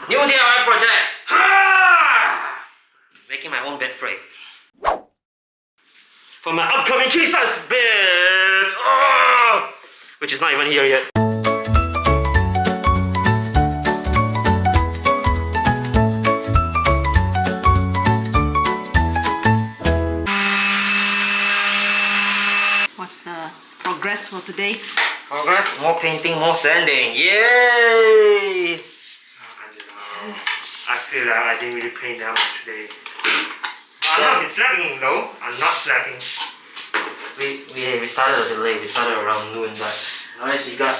New DIY project! Ha! Making my own bed frame. For my upcoming king size bed! Oh! Which is not even here yet. What's the progress for today? Progress, more painting, more sanding. Yay! I feel like I didn't really paint that much today. I'm not slacking though. I'm not slacking. We started a delay. We started around noon, but otherwise we got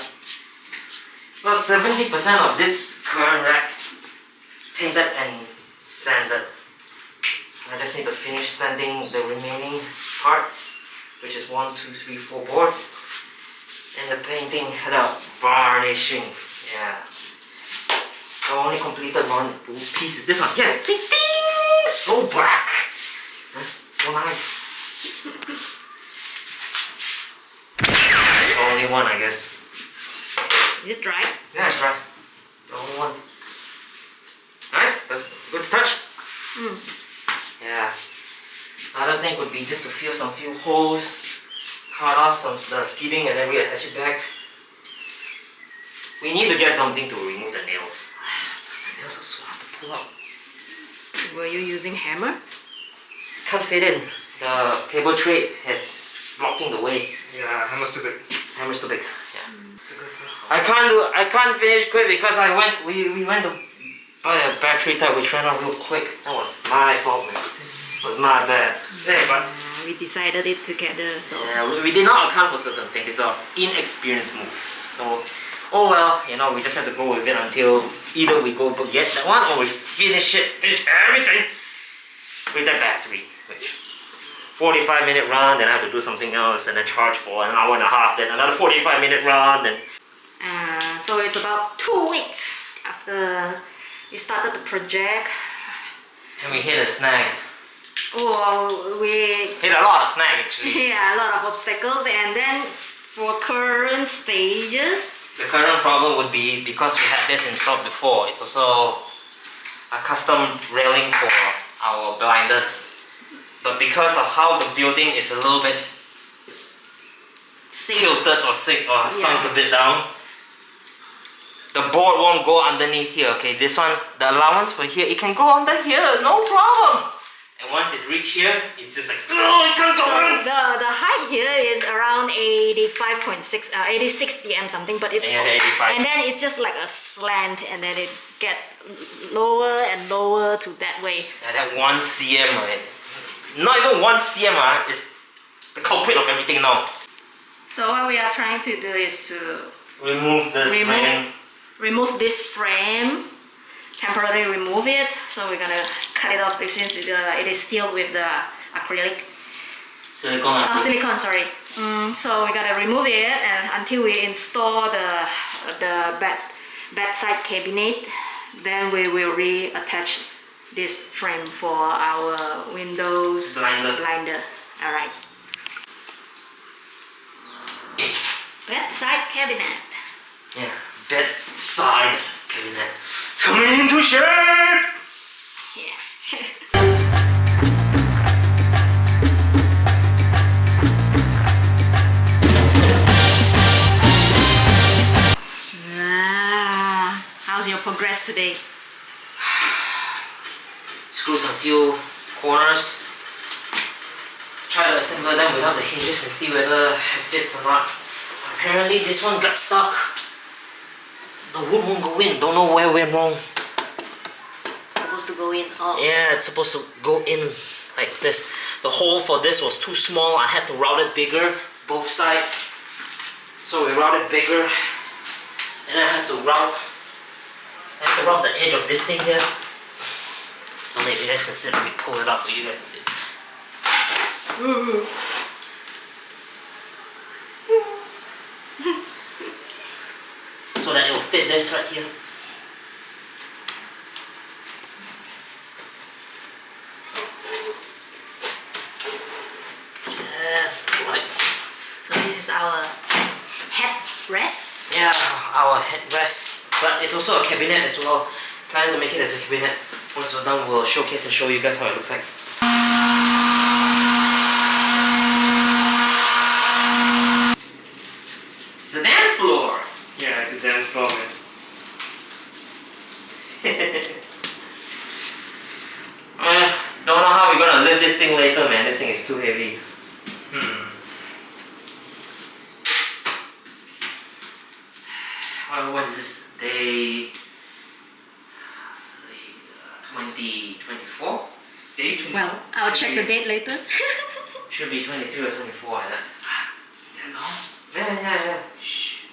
about 70% of this current rack painted and sanded. I just need to finish sanding the remaining parts, which is 1, 2, 3, 4 boards, and the painting head out varnishing. Yeah. The only completed one piece is this one. Yeah, ding, ding! So black, so nice. The only one, I guess. Is it dry? Yeah, it's dry. The only one. Nice. That's good touch. Yeah. Another thing would be just to fill some few holes, cut off some of the skidding, and then reattach it back. We need to get something to remove the nails. The nails are so hard to pull out. Were you using hammer? Can't fit in. The cable tray is blocking the way. Yeah, hammer's too big. Hammer's too big. Yeah. I can't finish quick because we went to buy a battery type which ran out real quick. That was my fault, man. It was my bad. Hey, but We decided it together, so... yeah, we did not account for certain things. It's an inexperienced move. So, oh well, you know, we just have to go with it until either we go get that one or we finish everything with that battery. Which 45-minute run, then I have to do something else, and then charge for an hour and a half, then another 45-minute run, then... so it's about 2 weeks after we started the project. And we hit a snag. Oh, we... Hit a lot of snag actually. Yeah, a lot of obstacles, and then for current stages... The current problem would be because we had this installed before, it's also a custom railing for our blinders. But because of how the building is a little bit tilted or sunk a bit down, the board won't go underneath here. Okay, this one, the allowance for here, it can go under here, no problem. And once it reaches here, it's just like, oh, it can't go on. The height here is around 85.6, 86 cm something, but it... Yeah, 85. And then it's just like a slant, and then it get lower and lower to that way. Yeah, that 1 cm, right? Not even 1 cm is the culprit of everything now. So what we are trying to do is to Remove this frame. remove this frame, temporarily remove it. So we're gonna cut it off since it is sealed with the acrylic. Silicone. Silicone, sorry. So we gotta remove it, and until we install the bedside cabinet, then we will reattach this frame for our windows blinder. All right. Bedside cabinet. Yeah, bedside cabinet. It's coming into shape! Yeah. How's your progress today? Screw some few corners. Try to assemble them without the hinges and see whether it fits or not. Apparently this one got stuck. The wood won't go in. Don't know where went wrong. It's supposed to go in. Oh. Yeah, it's supposed to go in like this. The hole for this was too small. I had to route it bigger, both sides. So we routed bigger, and I had to route the edge of this thing here. I don't know if you guys can see. Let me pull it up so you guys can see. So that it will fit this right here. Just right. So this is our headrest. Yeah, our headrest. But it's also a cabinet as well. Planning to make it as a cabinet. Once we're done, we'll showcase and show you guys how it looks like. It's a dance floor! Yeah, it's a dance floor, man. Don't know how we're gonna lift this thing later, man. This thing is too heavy. What is this? Day 2024? Day 20. Well, I'll check the date later. Should be 22 or 24 like that. Is it that long? Yeah. Shh.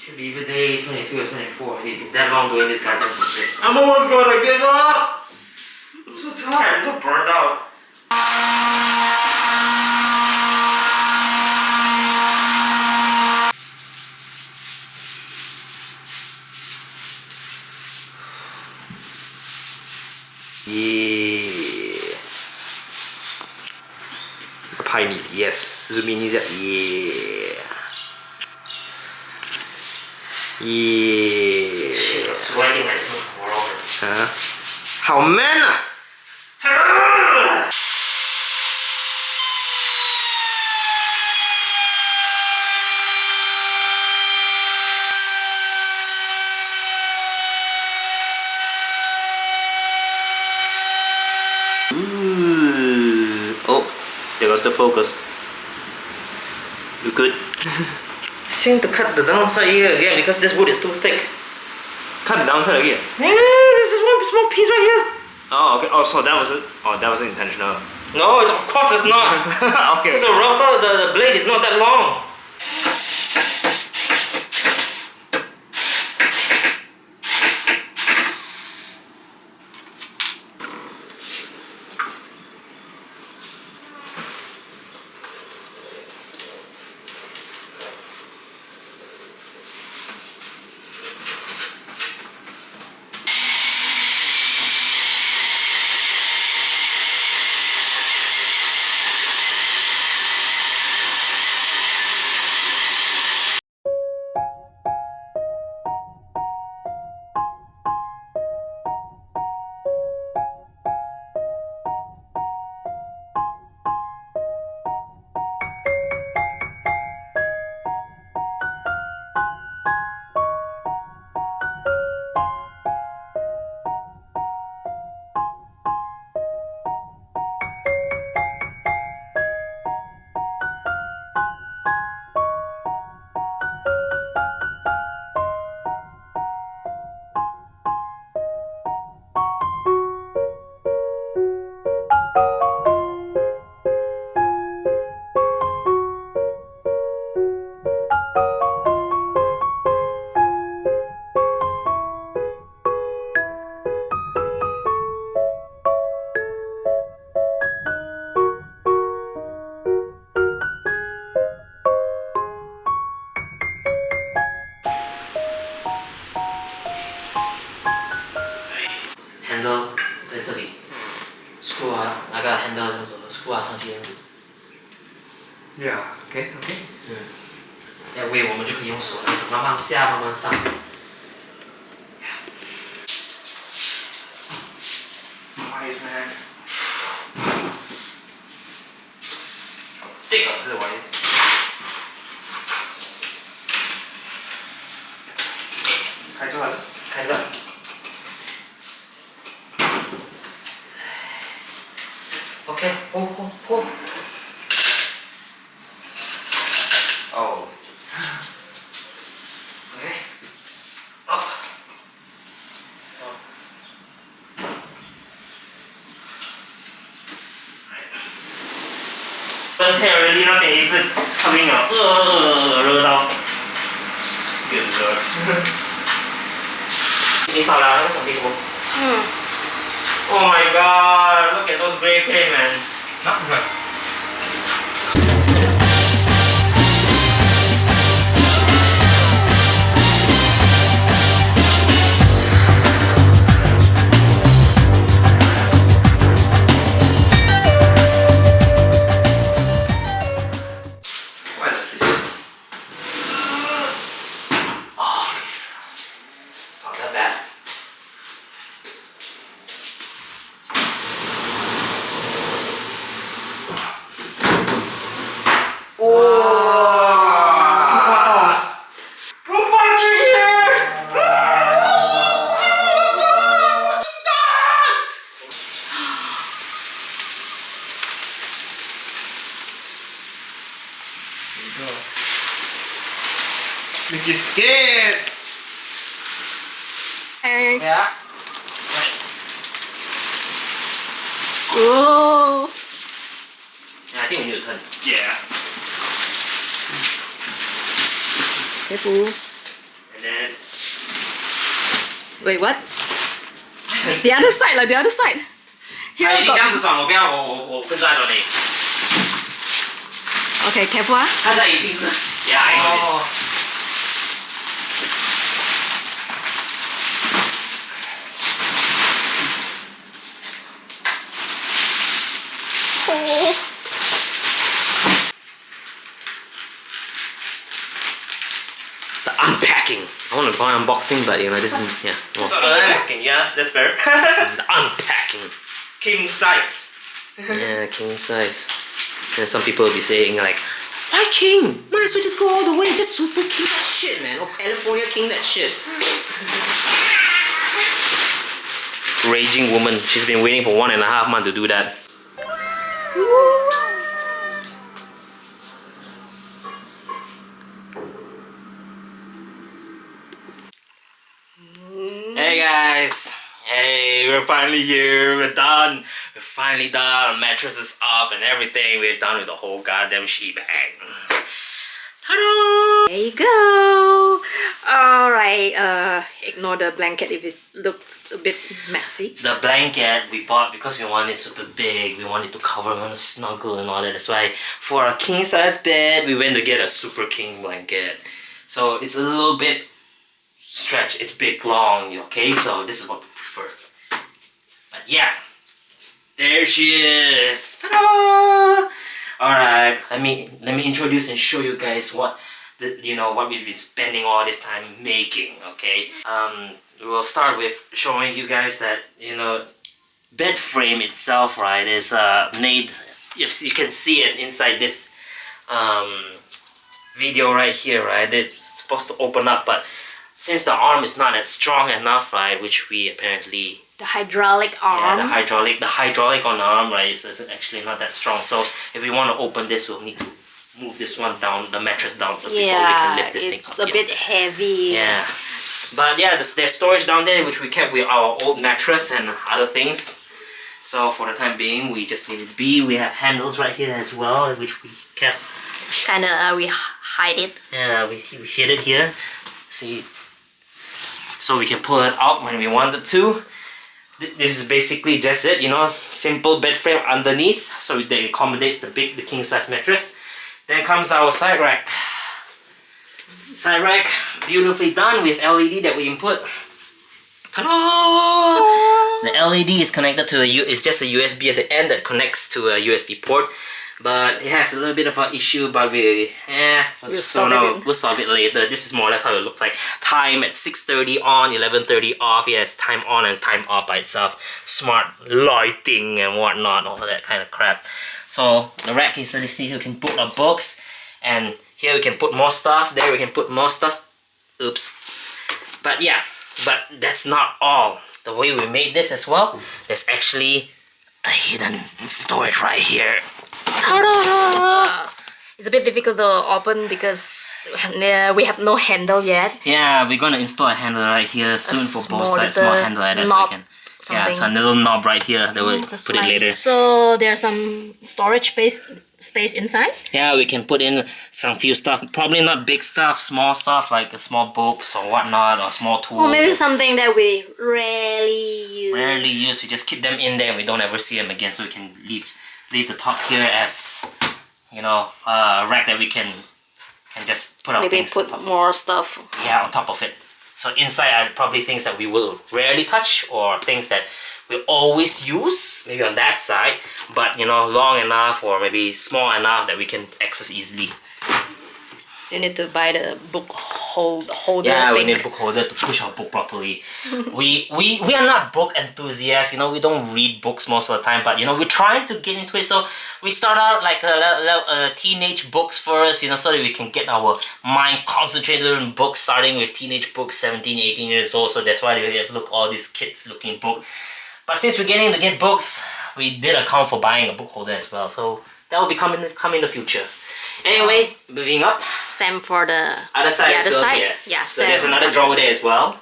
Should be either day 22 or 24. It took that long doing this goddamn shit. I'm almost gonna give up! I'm so tired, I'm so burned out. Yeah. Piney, yes. Zoom in is yeah. Yeah. Shit, I'm sweating like it's no tomorrow. Huh? How man? Oh, there goes the focus. You good? Seem to cut the downside here again because this wood is too thick. Cut the downside again? Yeah, this is one small piece right here. Oh, okay. Oh, so that was it. Oh, that wasn't intentional. No, of course it's not. Okay. Because the router, the blade is not that long. Handle 在这里 ，screw 啊，那个 handle 这样子 ，screw 啊上去这样子。Yeah, okay. That way 我们就可以用手这样子慢慢下，慢慢上。Wise man. 这个是 wise。开出来了。开始吧。OK， 呼。哦。OK。up。跟太阳人力那边也是靠近了，热到，有点热。你少了那个小屁股。Oh my god, look at those gray paint, man. Not good. What is this? Oh, okay. It's not that bad. Make you scared. Hey. Yeah. Whoa. Yeah, I think we need to turn. Yeah. Careful. And then Wait, what? The other side, like the other side. 它 Here 已经这样 got... 子转，我不要，我跟着它转你。 Okay, careful 啊。它在已经是，yeah, I got it. Oh. Oh. The unpacking. I want to buy unboxing, but you know this is yeah. Well, Unpacking, yeah, that's better. the unpacking. King size. Yeah, king size. And some people will be saying like, why king? Might as well just go all the way. Just super king that shit, man. Or California king that shit. Raging woman. She's been waiting for 1.5 months to do that. Hey guys. Hey, we're finally here. We're done. We're finally done. Mattress is up and everything. We're done with the whole goddamn shebang. Ta-da! There you go. Alright, ignore the blanket if it looks a bit messy. The blanket we bought because we want it super big. We want it to cover, we want to snuggle and all that. That's why for a king size bed, we went to get a super king blanket. So it's a little bit stretch. It's big, long, okay? So this is what we prefer. But yeah, there she is. Ta-da! Alright, let me introduce and show you guys what what we've been spending all this time making, okay? We'll start with showing you guys that, bed frame itself, right, is made, if you can see it inside this video right here, right, it's supposed to open up, but since the arm is not as strong enough, right, which we apparently... The hydraulic arm. Yeah, the hydraulic on the arm, right, is actually not that strong. So if we want to open this, we'll need to move this one down, the mattress down first before we can lift this thing up. It's a bit heavy. Yeah. But yeah, there's storage down there which we kept with our old mattress and other things. So for the time being, we just need it be. We have handles right here as well, which we kept. Kinda, we hide it. Yeah, we hid it here. See, so we can pull it out when we wanted to. This is basically just it, simple bed frame underneath, so that it accommodates the king size mattress. Then comes our side rack. Side rack, beautifully done with LED that we input. Ta-da! The LED is connected to it's just a USB at the end that connects to a USB port. But it has a little bit of an issue, but we'll solve it later. This is more or less how it looks like. Time at 6:30 on, 11:30 off. Yes, time on and time off by itself. Smart lighting and whatnot, all that kind of crap. So the rack is this, you can put our books, and here we can put more stuff. There we can put more stuff. Oops. But yeah, but that's not all. The way we made this as well, there's actually a hidden storage right here. Ta-da! It's a bit difficult to open because we have no handle yet. Yeah, we're gonna install a handle right here soon for both sides. Small handle like that, so we can. Yeah, it's a little knob right here that we'll put it later. So there's some storage space inside? Yeah, we can put in some few stuff. Probably not big stuff, small stuff like small books or whatnot, or small tools. Or maybe something that we rarely use. Rarely use. We just keep them in there and we don't ever see them again, so we can leave the top here as a rack that we can just put our maybe things put more stuff. Yeah, on top of it. So inside are probably things that we will rarely touch, or things that we always use, maybe on that side, but long enough or maybe small enough that we can access easily. So you need to buy the book holder. Yeah, thing. we need a book holder to push our book properly. we are not book enthusiasts, we don't read books most of the time, but we're trying to get into it. So we start out like teenage books first, so that we can get our mind concentrated on books, starting with teenage books, 17, 18 years old. So that's why we have all these kids looking book. But since we're getting to get books, we did account for buying a book holder as well. So that will be coming in the future. Anyway, moving up. Same for the Other side the as other well, side. yes. Yeah, So there's another drawer there as well.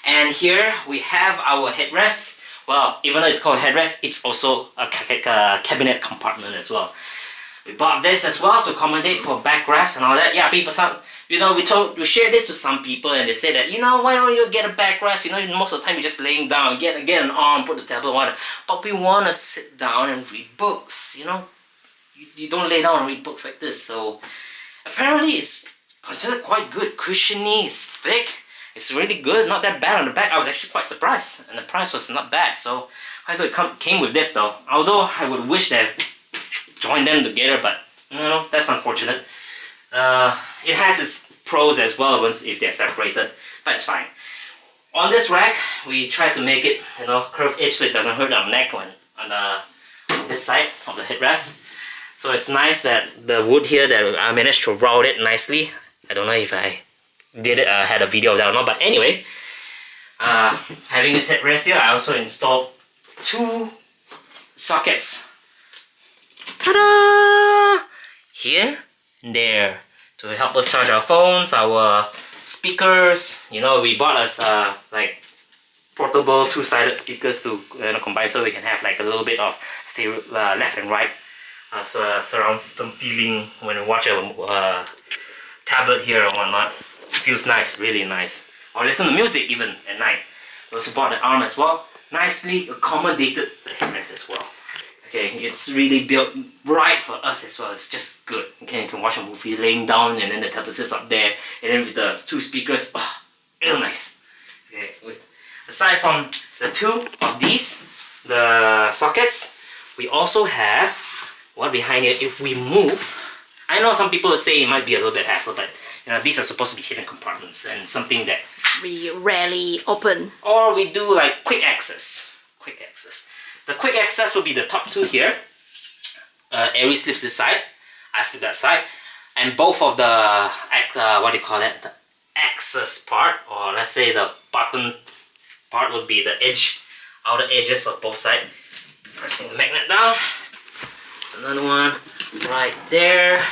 And here we have our headrest. Well, even though it's called headrest, it's also a cabinet compartment as well. We bought this as well to accommodate for backrest and all that. Yeah, people, we shared this to some people and they said that, why don't you get a backrest? Most of the time you're just laying down, get an arm, put the tablet on. But we want to sit down and read books, You don't lay down and read books like this. So apparently it's considered quite good. Cushiony, it's thick. It's really good, not that bad on the back. I was actually quite surprised, and the price was not bad. So I could came with this though. Although I would wish that join them together, but that's unfortunate. It has its pros as well if they're separated, but it's fine. On this rack, we tried to make it curved edge so it doesn't hurt our neck on this side of the headrest. So it's nice that the wood here that I managed to route it nicely. I don't know if I had a video of that or not, but anyway, having this headrest here, I also installed 2 sockets. Ta-da! Here and there to help us charge our phones, our speakers. We bought us like portable 2-sided speakers to combine so we can have like a little bit of stereo left and right surround system feeling when we watch a tablet here or whatnot. Feels nice, really nice. Or listen to music even at night. We also bought the arm as well. Nicely accommodated the headrest as well. Okay, it's really built right for us as well. It's just good. Okay, you can watch a movie laying down and then the tablet sits up there. And then with the 2 speakers, real nice. Okay, aside from the 2 of these, the sockets, we also have what behind it. If we move, I know some people would say it might be a little bit hassle, but these are supposed to be hidden compartments and something that we rarely open. Or we do like quick access. The quick access will be the top 2 here. Ari slips this side, I slip that side, and both of the the access part, or let's say the button part, will be the outer edges of both sides. Pressing the magnet down. There's another one right there.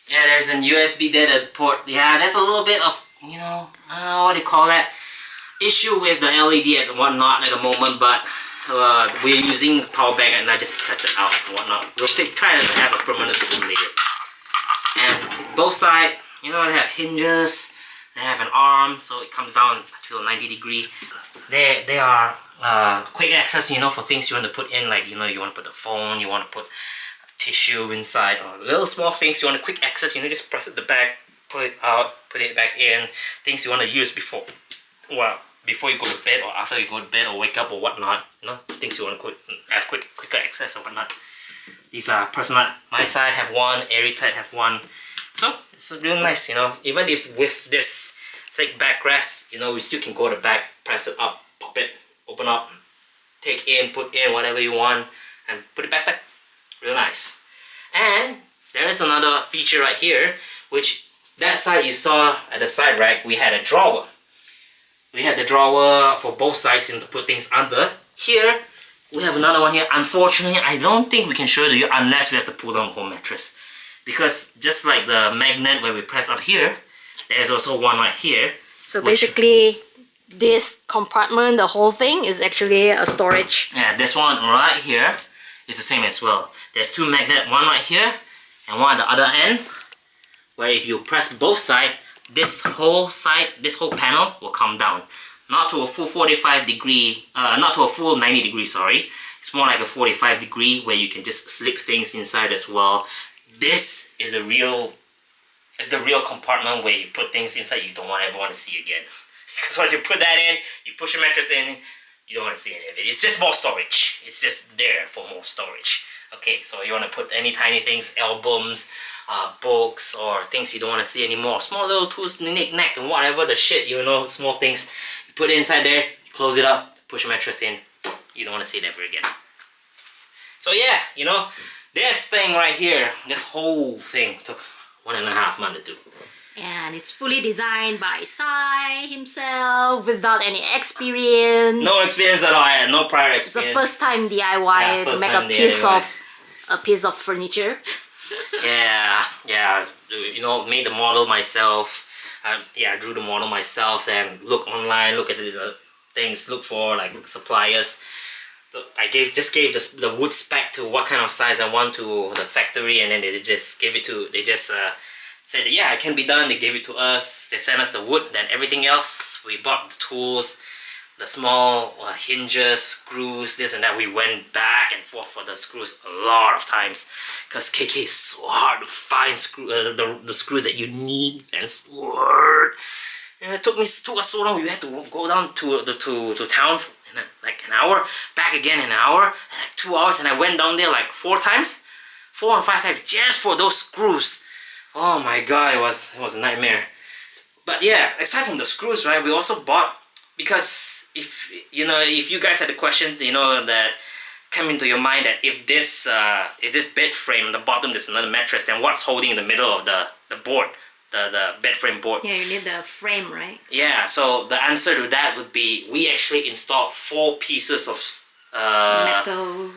Yeah, there's an USB data port. Yeah, there's a little bit of, issue with the LED and whatnot at the moment, but we're using power bank and I just test it out and whatnot. We'll try to have a permanent fix later. And see, both sides, they have hinges, they have an arm, so it comes down to a 90 degree. They are quick access, for things you want to put in, like, you want to put the phone, you want to put tissue inside, or little small things you want a quick access, just press it the back, pull it out, put it back in, things you want to use before you go to bed or after you go to bed or wake up or whatnot, things you want to have quicker access or whatnot. These are personal. My side have one, Ari's side have one, so it's real nice, even if with this thick backrest, we still can go to the back, press it up, pop it, open up, take in, put in whatever you want, and put it back. Real nice. And there is another feature right here, which that side you saw at the side rack, we had a drawer. We had the drawer for both sides to put things under. Here, we have another one here. Unfortunately, I don't think we can show it to you unless we have to pull down the whole mattress. Because just like the magnet where we press up here, there's also one right here. So basically, this compartment, the whole thing, is actually a storage. Yeah, this one right here is the same as well. There's 2 magnets, one right here and one at the other end, where if you press both sides, this whole panel will come down. Not to a full 45 degree, not to a full 90 degree, sorry. It's more like a 45 degree where you can just slip things inside as well. This is the real compartment where you put things inside you don't ever want to see again. Because once you put that in, you push your mattress in, you don't want to see any of it. It's just more storage. It's just there for more storage. Okay, so you want to put any tiny things, albums, books, or things you don't want to see anymore. Small little tools, knick-knack, and whatever the shit, small things. You put it inside there, close it up, push your mattress in. You don't want to see it ever again. So yeah, this thing right here, this whole thing took 1.5 months to do. And it's fully designed by Sai himself without any experience. No experience at all. I had no prior It's the experience. first time DIY Yeah, to first make time a piece of furniture. Yeah, you know, made the model myself. Yeah, I drew the model myself and look online, look at the things, look for like suppliers. So I just gave the wood spec to what kind of size I want to the factory, and then they just gave it to, they just said, yeah, it can be done. They gave it to us. They sent us the wood. Then everything else, we bought the tools, the small hinges, screws, this and that. We went back and forth for the screws a lot of times because KK is so hard to find the screws that you need, and it's hard. And it took us so long. We had to go down to town in like an hour, back again in an hour, like 2 hours, and I went down there like 4 times, 4 or 5 times just for those screws. Oh my god, it was a nightmare. But yeah, aside from the screws, right, we also bought, because if you guys had the question, you know, that come into your mind, that if this bed frame on the bottom there's another mattress, then what's holding in the middle of the board, the bed frame board? Yeah, you need the frame, right? Yeah, so the answer to that would be we actually installed 4 pieces of Metal.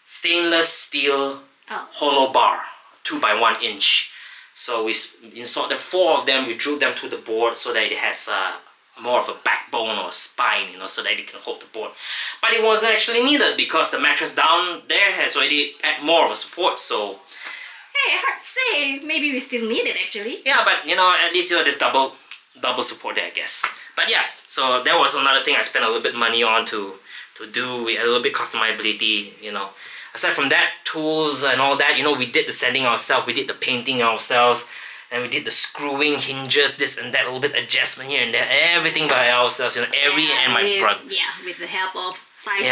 stainless steel hollow bar, 2 by 1 inch. So we installed them, 4 of them. We drew them to the board so that it has more of a backbone or a spine, you know, so that it can hold the board. But it wasn't actually needed because the mattress down there has already had more of a support. So Hey, hard to say. Maybe we still need it actually. yeah, but you know, at least you know there's double support there, I guess. But yeah, so that was another thing I spent a little bit money on to do with a little bit customizability, you know. Aside from that, tools and all that, you know, we did the sanding ourselves, we did the painting ourselves, and we did the screwing, hinges, this and that, a little bit adjustment here and there, everything by ourselves, you know, and my brother. Yeah, with the help of Sai's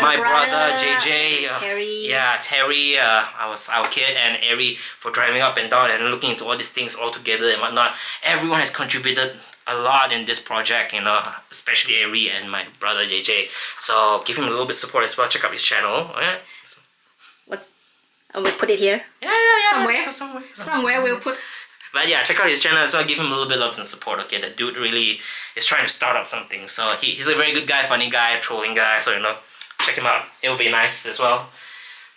My brother, JJ, Terry. Terry, I was our kid, and Ari for driving up and down and looking into all these things all together and whatnot. Everyone has contributed a lot in this project, you know, especially Ari and my brother JJ. So give him a little bit of support as well. Check out his channel. Alright. We'll put it here. Yeah. Somewhere we'll put. But yeah, check out his channel as well. Give him a little bit of love and support. Okay, the dude really is trying to start up something. So he's a very good guy, funny guy, trolling guy. So you know, check him out. It will be nice as well.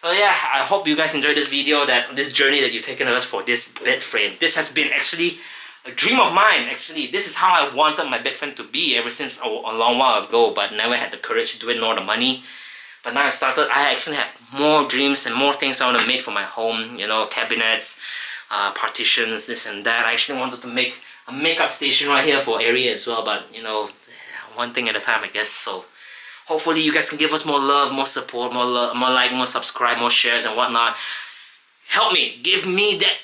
But yeah, I hope you guys enjoyed this video, this journey that you've taken with us for this bed frame. This has been actually a dream of mine. Actually, this is how I wanted my bed frame to be ever since a long while ago, but never had the courage to do it nor the money. But now I actually have more dreams and more things I want to make for my home. You know, cabinets, partitions, this and that. I actually wanted to make a makeup station right here for area as well, but you know, one thing at a time, I guess. So hopefully you guys can give us more love, more support, more like, more subscribe, more shares and whatnot. Help me, give me that,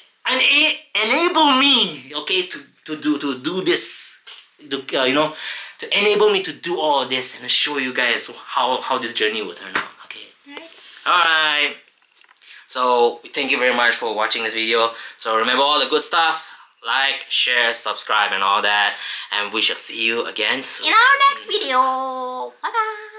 enable me, okay, to do this, you know, to enable me to do all of this and show you guys how this journey will turn out. Okay. Alright. So thank you very much for watching this video. So remember all the good stuff. Like, share, subscribe and all that. And we shall see you again soon. In our next video. Bye bye.